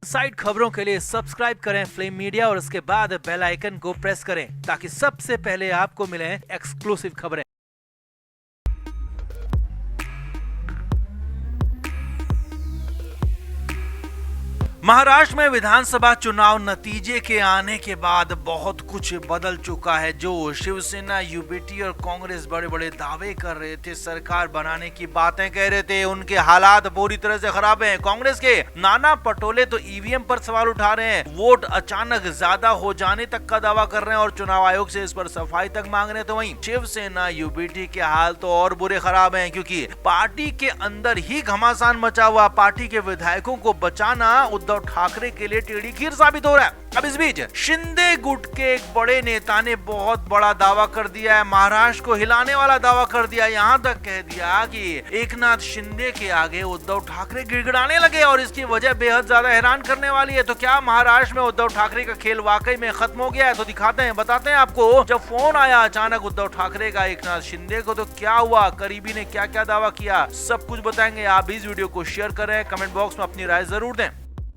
Side खबरों के लिए सब्सक्राइब करें फ्लेम मीडिया और उसके बाद बेल आइकन को प्रेस करें ताकि सबसे पहले आपको मिले एक्सक्लूसिव खबरें। महाराष्ट्र में विधानसभा चुनाव नतीजे के आने के बाद बहुत कुछ बदल चुका है। जो शिवसेना, यूबीटी और कांग्रेस बड़े बड़े दावे कर रहे थे, सरकार बनाने की बातें कह रहे थे, उनके हालात पूरी तरह से खराब हैं। कांग्रेस के नाना पटोले तो ईवीएम पर सवाल उठा रहे हैं, वोट अचानक ज्यादा हो जाने तक का दावा कर रहे हैं और चुनाव आयोग से इस पर सफाई तक मांग रहे हैं। तो वहीं शिवसेना, यूबीटी के हाल तो और बुरे खराब हैं, क्योंकि पार्टी के अंदर ही घमासान मचा हुआ। पार्टी के विधायकों को बचाना उद्धव ठाकरे के लिए टेढ़ी खीर साबित हो रहा है। अब इस बीच शिंदे गुट के एक बड़े नेता ने बहुत बड़ा दावा कर दिया है, महाराष्ट्र को हिलाने वाला दावा कर दिया। यहां तक कह दिया कि एकनाथ शिंदे के आगे उद्धव ठाकरे गिड़गिड़ाने लगे और इसकी वजह बेहद ज्यादा हैरान करने वाली है। तो क्या महाराष्ट्र में उद्धव ठाकरे का खेल वाकई में खत्म हो गया है? तो दिखाते हैं, बताते हैं आपको। जब फोन आया अचानक उद्धव ठाकरे का एकनाथ शिंदे को, तो क्या हुआ, करीबी ने क्या क्या दावा किया, सब कुछ बताएंगे। आप इस वीडियो को शेयर करें, कमेंट बॉक्स में अपनी राय जरूर दें।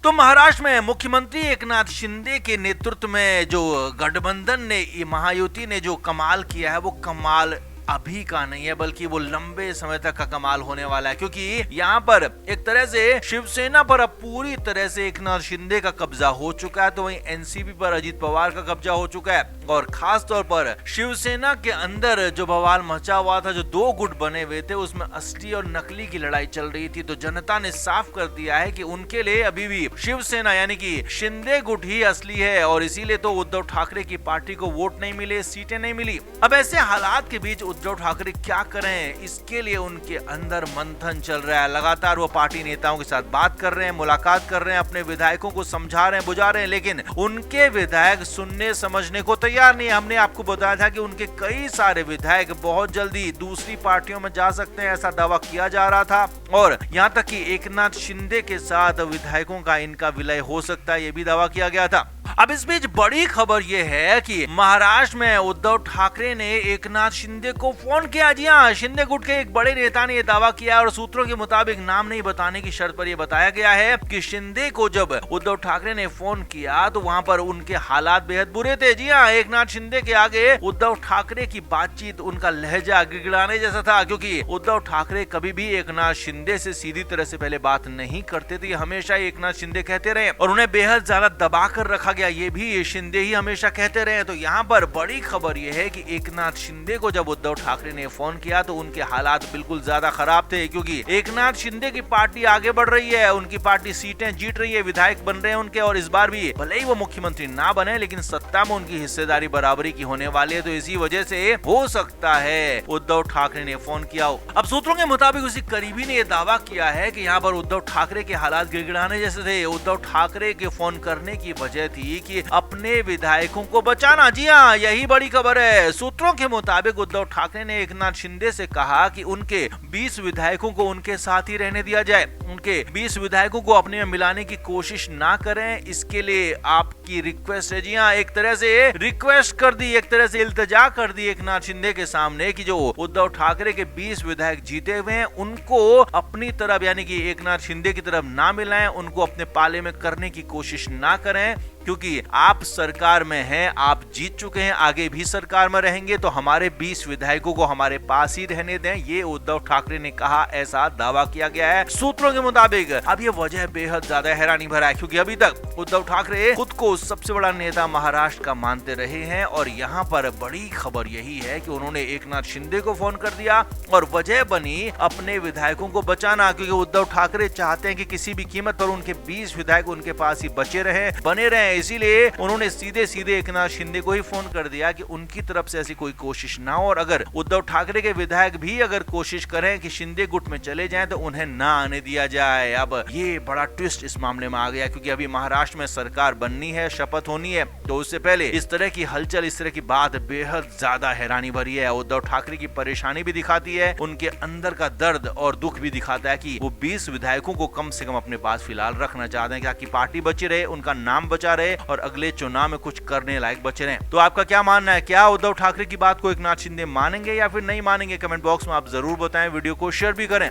तो महाराष्ट्र में मुख्यमंत्री एकनाथ शिंदे के नेतृत्व में जो गठबंधन ने, महायुति ने जो कमाल किया है, वो कमाल अभी का नहीं है, बल्कि वो लंबे समय तक का कमाल होने वाला है। क्योंकि यहाँ पर एक तरह से शिवसेना पर अब पूरी तरह से एकनाथ शिंदे का कब्जा हो चुका है, तो वहीं एनसीपी पर अजित पवार का कब्जा हो चुका है। और खास तौर पर शिवसेना के अंदर जो बवाल मचा हुआ था, जो दो गुट बने हुए थे, उसमें असली और नकली की लड़ाई चल रही थी। तो जनता ने साफ कर दिया है कि उनके लिए अभी भी शिवसेना यानी कि शिंदे गुट ही असली है, और इसीलिए तो उद्धव ठाकरे की पार्टी को वोट नहीं मिले, सीटें नहीं मिली। अब ऐसे हालात के बीच उद्धव ठाकरे क्या करें, इसके लिए उनके अंदर मंथन चल रहा है। लगातार वो पार्टी नेताओं के साथ बात कर रहे हैं, मुलाकात कर रहे हैं, अपने विधायकों को समझा रहे हैं, बुझा रहे हैं, लेकिन उनके विधायक सुनने समझने को तैयार नहीं। हमने आपको बताया था कि उनके कई सारे विधायक बहुत जल्दी दूसरी पार्टियों में जा सकते हैं, ऐसा दावा किया जा रहा था। और यहाँ तक कि एकनाथ शिंदे के साथ विधायकों का इनका विलय हो सकता है, ये भी दावा किया गया था। अब इस बीच बड़ी खबर यह है कि महाराष्ट्र में उद्धव ठाकरे ने एकनाथ शिंदे को फोन किया। जी हाँ, शिंदे गुट के एक बड़े नेता ने यह दावा किया और सूत्रों के मुताबिक नाम नहीं बताने की शर्त पर यह बताया गया है कि शिंदे को जब उद्धव ठाकरे ने फोन किया तो वहां पर उनके हालात बेहद बुरे थे। जी हाँ, एकनाथ शिंदे के आगे उद्धव ठाकरे की बातचीत, उनका लहजा गिड़गिड़ाने जैसा था, क्योंकि उद्धव ठाकरे कभी भी एकनाथ शिंदे से सीधी तरह से पहले बात नहीं करते थे। हमेशा एकनाथ शिंदे कहते रहे और उन्हें बेहद ज्यादा दबा कर रखा गया, ये भी शिंदे ही हमेशा कहते रहे। तो यहाँ पर बड़ी खबर यह है कि एकनाथ शिंदे को जब उद्धव ठाकरे ने फोन किया तो उनके हालात बिल्कुल ज्यादा खराब थे, क्योंकि एकनाथ शिंदे की पार्टी आगे बढ़ रही है, उनकी पार्टी सीटें जीत रही है, विधायक बन रहे हैं उनके, और इस बार भी भले ही वो मुख्यमंत्री ना बने, लेकिन सत्ता में उनकी हिस्सेदारी बराबरी की होने वाली है। तो इसी वजह से हो सकता है उद्धव ठाकरे ने फोन किया हो। अब सूत्रों के मुताबिक उसी करीबी ने यह दावा किया है कि यहाँ पर उद्धव ठाकरे के हालात गिड़गिड़ाने जैसे थे। उद्धव ठाकरे के फोन करने की वजह थी कि अपने विधायकों को बचाना। जी हाँ, यही बड़ी खबर है। सूत्रों के मुताबिक उद्धव ठाकरे ने एकनाथ शिंदे से कहा कि उनके 20 विधायकों को उनके साथ ही रहने दिया जाए, उनके 20 विधायकों को अपने में मिलाने की कोशिश ना करें, इसके लिए आपकी रिक्वेस्ट है। जी हाँ, एक तरह से रिक्वेस्ट कर दी, एक तरह से इल्तिजा कर दी एकनाथ शिंदे के सामने कि जो उद्धव ठाकरे के 20 विधायक जीते हुए हैं, उनको अपनी तरफ यानी कि एकनाथ शिंदे की तरफ ना मिलाएं, उनको अपने पाले में करने की कोशिश ना करें, क्योंकि आप सरकार में हैं, आप जीत चुके हैं, आगे भी सरकार में रहेंगे, तो हमारे 20 विधायकों को हमारे पास ही रहने दें, ये उद्धव ठाकरे ने कहा, ऐसा दावा किया गया है सूत्रों के मुताबिक। अब ये वजह बेहद ज्यादा हैरानी भरा है, क्योंकि अभी तक उद्धव ठाकरे खुद को सबसे बड़ा नेता महाराष्ट्र का मानते रहे हैं, और यहाँ पर बड़ी खबर यही है कि उन्होंने एकनाथ शिंदे को फोन कर दिया और वजह बनी अपने विधायकों को बचाना, क्योंकि उद्धव ठाकरे चाहते हैं कि किसी भी कीमत पर उनके 20 विधायक उनके पास ही बचे रहे, बने रहे। इसीलिए उन्होंने सीधे सीधे एकनाथ शिंदे को ही फोन कर दिया कि उनकी तरफ से ऐसी कोई कोशिश ना हो, और अगर उद्धव ठाकरे के विधायक भी अगर कोशिश करें कि शिंदे गुट में चले जाएं तो उन्हें ना आने दिया जाए। अब ये बड़ा ट्विस्ट इस मामले में आ गया, क्योंकि अभी महाराष्ट्र में सरकार बननी है, शपथ होनी है, तो उससे पहले इस तरह की हलचल, इस तरह की बात बेहद ज्यादा हैरानी भरी है। उद्धव ठाकरे की परेशानी भी दिखाती है, उनके अंदर का दर्द और दुख भी दिखाता है कि वो 20 विधायकों को कम से कम अपने पास फिलहाल रखना चाहते हैं, ताकि पार्टी बची रहे, उनका नाम बचा रहे और अगले चुनाव में कुछ करने लायक बचे रहे। तो आपका क्या मानना है, क्या उद्धव ठाकरे की बात को एकनाथ शिंदे मानेंगे या फिर नहीं मानेंगे? कमेंट बॉक्स में आप जरूर बताएं, वीडियो को शेयर भी करें।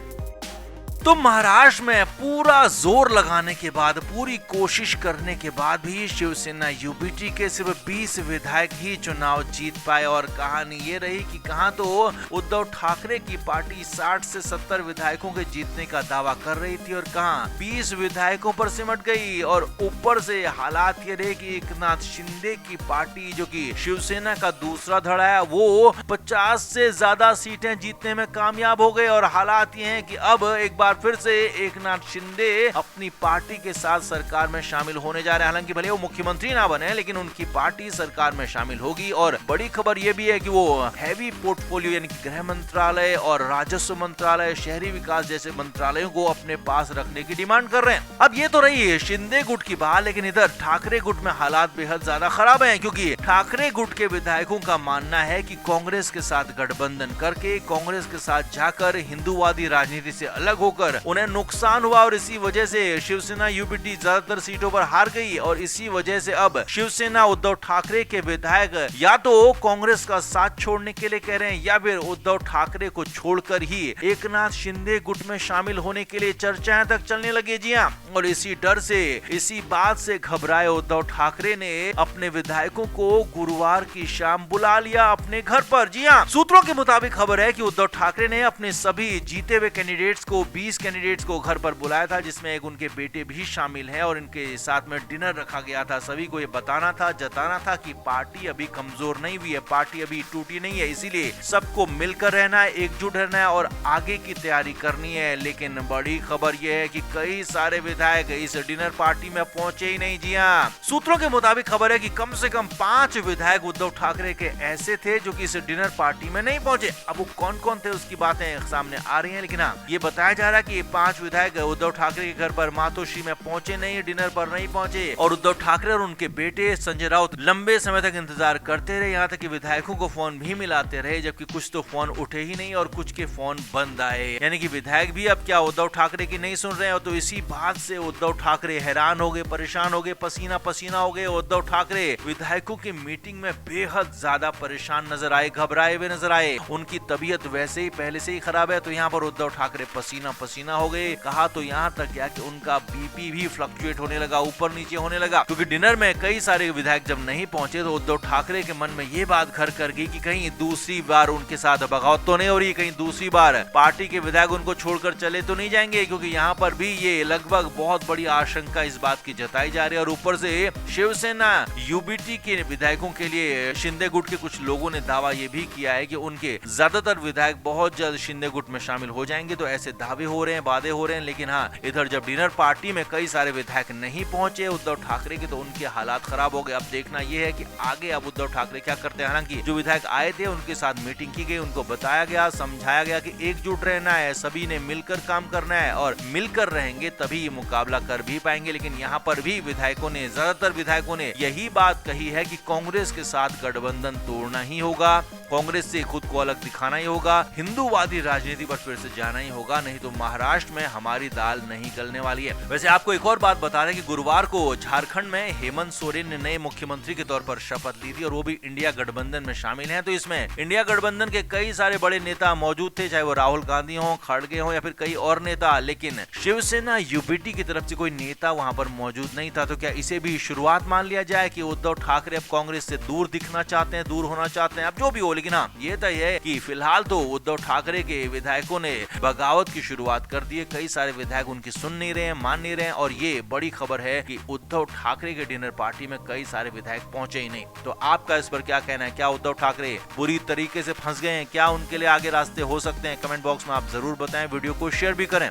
तो महाराष्ट्र में पूरा जोर लगाने के बाद, पूरी कोशिश करने के बाद भी शिवसेना यूबीटी के सिर्फ 20 विधायक ही चुनाव जीत पाए। और कहानी ये रही कि कहां तो उद्धव ठाकरे की पार्टी 60 से 70 विधायकों के जीतने का दावा कर रही थी और कहां 20 विधायकों पर सिमट गई। और ऊपर से हालात ये रहे कि एकनाथ शिंदे की पार्टी, जो कि शिवसेना का दूसरा धड़ा है, वो 50 से ज्यादा सीटें जीतने में कामयाब हो गए। और हालात ये हैं कि अब एक बार फिर से एकनाथ शिंदे अपनी पार्टी के साथ सरकार में शामिल होने जा रहे हैं। हालांकि भले वो मुख्यमंत्री ना बने, लेकिन उनकी पार्टी सरकार में शामिल होगी। और बड़ी खबर ये भी है कि वो हैवी पोर्टफोलियो यानी कि गृह मंत्रालय और राजस्व मंत्रालय, शहरी विकास जैसे मंत्रालयों को अपने पास रखने की डिमांड कर रहे हैं। अब ये तो रही है शिंदे गुट की बात, लेकिन इधर ठाकरे गुट में हालात बेहद ज्यादा खराब है, क्योंकि ठाकरे गुट के विधायकों का मानना है कि कांग्रेस के साथ गठबंधन करके, कांग्रेस के साथ जाकर हिंदूवादी राजनीति से अलग होकर उन्हें नुकसान हुआ और इसी वजह से शिवसेना यूबीटी ज्यादातर सीटों पर हार गई। और इसी वजह से अब शिवसेना उद्धव ठाकरे के विधायक या तो कांग्रेस का साथ छोड़ने के लिए कह रहे हैं, या फिर उद्धव ठाकरे को छोड़कर ही एकनाथ शिंदे गुट में शामिल होने के लिए चर्चाएं तक चलने लगी। जी हां, और इसी डर से, इसी बात से घबराए उद्धव ठाकरे ने अपने विधायकों को गुरुवार की शाम बुला लिया अपने घर पर। जी हां, सूत्रों के मुताबिक खबर है कि उद्धव ठाकरे ने अपने सभी जीते हुए कैंडिडेट्स को, 20 कैंडिडेट्स को घर पर बुलाया था, जिसमें एक उनके बेटे भी शामिल है। और इनके साथ में डिनर रखा गया था। सभी को ये बताना था, जताना था कि पार्टी अभी कमजोर नहीं हुई है, पार्टी अभी टूटी नहीं है, इसीलिए सबको मिलकर रहना है, एकजुट रहना है और आगे की तैयारी करनी है। लेकिन बड़ी खबर यह है कि कई सारे विधायक इस डिनर पार्टी में पहुंचे ही नहीं। जी हां, सूत्रों के मुताबिक खबर है कि कम से कम 5 विधायक उद्धव ठाकरे के ऐसे थे जो कि इस डिनर पार्टी में नहीं पहुंचे। अब वो कौन कौन थे उसकी बातें सामने आ रही हैं, लेकिन हाँ, ये बताया जा रहा है कि ये 5 विधायक उद्धव ठाकरे के घर पर मातोश्री में पहुंचे नहीं, डिनर पर नहीं पहुंचे। और उद्धव ठाकरे और उनके बेटे संजय राउत लंबे समय तक इंतजार करते रहे, यहाँ तक कि विधायकों को फोन भी मिलाते रहे, जबकि कुछ तो फोन उठे ही नहीं और कुछ के फोन बंद आए। यानी कि विधायक भी अब क्या उद्धव ठाकरे की नहीं सुन रहे हैं। तो इसी बात से उद्धव ठाकरे हैरान हो गए, परेशान हो गए, पसीना पसीना हो गए। उद्धव ठाकरे विधायकों की मीटिंग में बेहद ज्यादा परेशान नजर आए, घबराए हुए नजर आए। उनकी तबीयत वैसे ही पहले से ही खराब है, तो यहाँ पर उद्धव ठाकरे पसीना पसीना हो गए। कहा तो यहाँ तक क्या कि उनका बीपी भी फ्लक्चुएट होने लगा, ऊपर नीचे होने लगा, क्योंकि डिनर में कई सारे विधायक जब नहीं पहुंचे तो उद्धव ठाकरे के मन में ये बात घर कर गई कि कहीं दूसरी बार उनके साथ बगावत तो नहीं हो रही, कहीं दूसरी बार पार्टी के विधायक उनको छोड़कर चले तो नहीं जाएंगे। क्योंकि यहाँ पर भी ये लगभग बहुत बड़ी आशंका इस बात की जताई जा रही है। और ऊपर से शिवसेना यूबीटी के विधायकों के लिए शिंदे गुट के कुछ लोगों ने दावा ये भी किया है कि उनके ज्यादातर विधायक बहुत जल्द शिंदे गुट में शामिल हो जाएंगे। तो ऐसे दावे हो रहे हैं, वादे हो रहे हैं। लेकिन हाँ, इधर जब डिनर पार्टी में कई सारे विधायक नहीं पहुंचे उद्धव ठाकरे के, तो उनके हालात खराब हो गए। अब देखना यह है कि आगे अब उद्धव ठाकरे क्या करते हैं। हालांकि जो विधायक आए थे उनके साथ मीटिंग की गई, उनको बताया गया, समझाया गया कि एकजुट रहना है, सभी ने मिलकर काम करना है और मिलकर रहेंगे तभी ये मुकाबला कर भी पाएंगे। लेकिन यहाँ पर भी विधायकों ने, ज्यादातर विधायकों ने यही बात कही है कि कांग्रेस के साथ गठबंधन तोड़ना ही होगा, कांग्रेस से खुद को अलग दिखाना ही होगा, हिंदूवादी राजनीति पर फिर से जाना ही होगा, नहीं तो महाराष्ट्र में हमारी दाल नहीं गलने वाली है। वैसे आपको एक और बात बता रहे हैं कि गुरुवार को झारखंड में हेमंत सोरेन ने नए मुख्यमंत्री के तौर पर शपथ ली थी और वो भी इंडिया गठबंधन में शामिल हैं। तो इसमें इंडिया गठबंधन के कई सारे बड़े नेता मौजूद थे, चाहे वो राहुल गांधी हो, खड़गे हो या फिर कई और नेता। लेकिन शिवसेना यूबीटी की तरफ से कोई नेता वहां पर मौजूद नहीं था। तो क्या इसे भी शुरुआत मान लिया जाए कि उद्धव ठाकरे अब कांग्रेस से दूर दिखना चाहते हैं, दूर होना चाहते हैं? अब जो भी हो, लेकिन हाँ, ये तय है कि फिलहाल तो उद्धव ठाकरे के विधायकों ने बगावत की शुरुआत कर दी है। कई सारे विधायक उनकी सुन नहीं रहे हैं, मान नहीं रहे हैं। और ये बड़ी खबर है कि उद्धव ठाकरे के डिनर पार्टी में कई सारे विधायक पहुंचे ही नहीं। तो आपका इस पर क्या कहना है? क्या उद्धव ठाकरे बुरी तरीके से फंस गए हैं? क्या उनके लिए आगे रास्ते हो सकते हैं? कमेंट बॉक्स में आप जरूर बताएं, वीडियो को शेयर भी करें।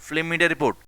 Film media report.